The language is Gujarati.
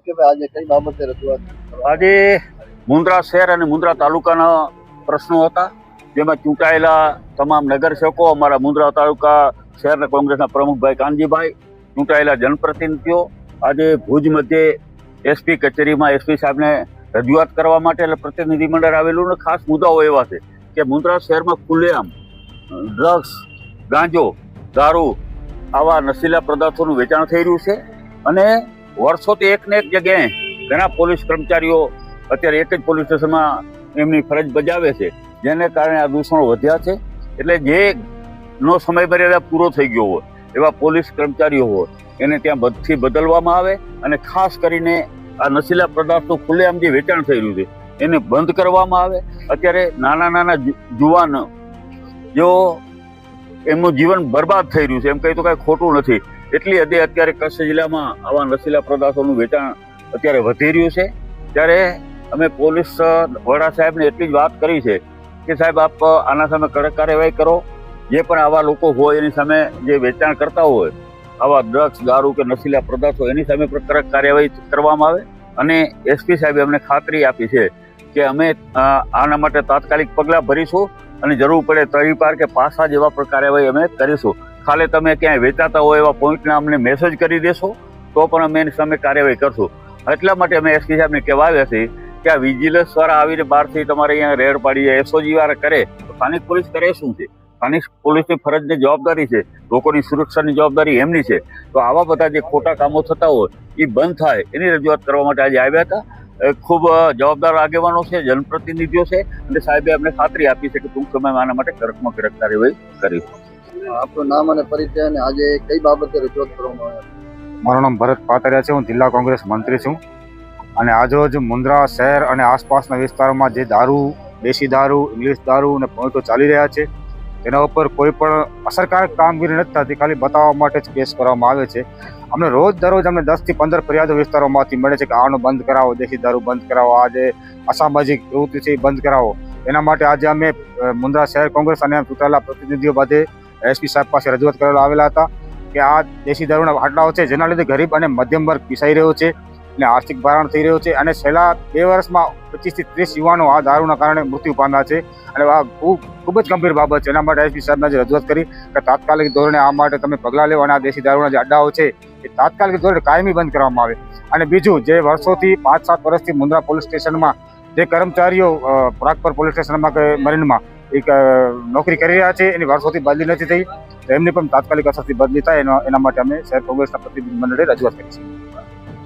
કે ભાઈ આજે કઈ બાબતે રજૂઆત કરવા? આજે મુન્દ્રા શહેર અને મુન્દ્રા તાલુકાના પ્રશ્નો હતા, જેમાં ચૂંટાયેલા તમામ નગરસેવકો, અમારા મુન્દ્રા તાલુકા શહેરના કોંગ્રેસના પ્રમુખભાઈ કાનજીભાઈ, ચૂંટાયેલા જનપ્રતિનિધિઓ આજે ભુજ મધ્યે એસપી કચેરીમાં એસપી સાહેબને રજૂઆત કરવા માટે એટલે પ્રતિનિધિ મંડળ આવેલું. અને ખાસ મુદ્દાઓ એવા છે કે મુન્દ્રા શહેરમાં ખુલ્લેઆમ ડ્રગ્સ, ગાંજો, દારૂ આવા નશીલા પદાર્થોનું વેચાણ થઈ રહ્યું છે. અને વર્ષોથી એક ને એક જગ્યાએ ઘણા પોલીસ કર્મચારીઓ અત્યારે એક જ પોલીસ સ્ટેશનમાં એમની ફરજ બજાવે છે, જેને કારણે આ દૂષણો વધ્યા છે. એટલે જે નો સમય મર્યાદા પૂરો થઈ ગયો હોય એવા પોલીસ કર્મચારીઓ હોય એને ત્યાં બદથી બદલવામાં આવે અને ખાસ કરીને આ નશીલા પદાર્થો ખુલ્લેઆમ જે વેચાણ થઈ રહ્યું છે એને બંધ કરવામાં આવે. અત્યારે નાના નાના જુવાન જો એમનું જીવન બરબાદ થઈ રહ્યું છે, એમ કહી તો કાંઈ ખોટું નથી. એટલી હદે અત્યારે કચ્છ જિલ્લામાં આવા નશીલા પદાર્થોનું વેચાણ અત્યારે વધી રહ્યું છે. ત્યારે અમે પોલીસ વડા સાહેબને એટલી જ વાત કરી છે કે સાહેબ આપ આના સામે કડક કાર્યવાહી કરો. જે પણ આવા લોકો હોય એની સામે જે વેચાણ કરતા હોય આવા ડ્રગ્સ, દારૂ કે નશીલા પદાર્થો એની સામે પણ કડક કાર્યવાહી કરવામાં આવે. અને એસપી સાહેબે અમને ખાતરી આપી છે કે અમે આના માટે તાત્કાલિક પગલાં ભરીશું અને જરૂર પડે તડીપાર કે પાસા જેવા પણ કાર્યવાહી અમે કરીશું. ખાલી તમે ક્યાંય વેચાતા હોય એવા પોઈન્ટને અમને મેસેજ કરી દેશો તો પણ અમે એની સામે કાર્યવાહી કરશું. એટલા માટે અમે એસપી સાહેબને કહેવા આવ્યા છીએ કે આ વિજિલન્સ વાળા આવીને બહારથી તમારે અહીંયા રેડ પાડી એસઓજી વાળા કરે તો સ્થાનિક પોલીસ કરે શું છે? સ્થાનિક પોલીસની ફરજની જવાબદારી છે, લોકોની સુરક્ષાની જવાબદારી એમની છે. તો આવા બધા જે ખોટા કામો થતા હોય એ બંધ થાય એની રજૂઆત કરવા માટે આજે આવ્યા હતા. ખૂબ જવાબદાર આગેવાનો છે, જનપ્રતિનિધિઓ છે અને સાહેબે અમને ખાતરી આપી છે કે ટૂંક સમયમાં આના માટે કડકમાં કડક કાર્યવાહી કરીશું. આપનું નામ અને પરિચય અને આજે કઈ બાબતે રજૂઆત કરવામાં આવે? મારું નામ ભરત પાતરિયા છે. હું જિલ્લા કોંગ્રેસ મંત્રી છું. અને આજરોજ મુન્દ્રા શહેર અને આસપાસના વિસ્તારોમાં જે દારૂ, દેશી દારૂ, ઇંગ્લિશ દારૂ અને પોઈન્ટો ચાલી રહ્યા છે તેના ઉપર કોઈ પણ અસરકારક કામગીરી નથી થતી, ખાલી બતાવવા માટે જ કેસ કરવામાં આવે છે. અમને રોજ દરરોજ અમને 10 થી 15 ફરિયાદો વિસ્તારોમાંથી મળે છે કે આનો બંધ કરાવો, દેશી દારૂ બંધ કરાવો, આજે અસામાજિક પ્રવૃત્તિ છે એ બંધ કરાવો. એના માટે આજે અમે મુન્દ્રા શહેર કોંગ્રેસ અને ચૂંટાયેલા પ્રતિનિધિઓ બધે એસપી સાહેબ પાસે રજૂઆત કરવા આવેલા હતા કે આ દેશી દારૂના બાટલાઓ છે જેના લીધે ગરીબ અને મધ્યમ વર્ગ પીસાઈ રહ્યો છે અને આર્થિક ભારણ થઈ રહ્યો છે. અને છેલ્લા 2 વર્ષમાં 25 થી 30 યુવાનો આ દારૂના કારણે મૃત્યુ પામ્યા છે. અને આ ખૂબ જ ગંભીર બાબત છે. એના માટે એસપી સાહેબને આજે રજૂઆત કરી કે તાત્કાલિક ધોરણે આ માટે તમે પગલાં લેવો અને આ દેશી દારૂના જે અડ્ડાઓ છે એ તાત્કાલિક ધોરણે કાયમી બંધ કરવામાં આવે. અને બીજું, જે વર્ષોથી 5-7 વર્ષથી મુન્દ્રા પોલીસ સ્ટેશનમાં જે કર્મચારીઓ પ્રાગપર પોલીસ સ્ટેશનમાં કે મરીનમાં એક નોકરી કરી રહ્યા છે એની વર્ષોથી બદલી નથી થઈ, તો એમની પણ તાત્કાલિક અસરથી બદલી થાય એના માટે અમે શહેર કોંગ્રેસના પ્રતિનિધિ મંડળે રજૂઆત કરી છે.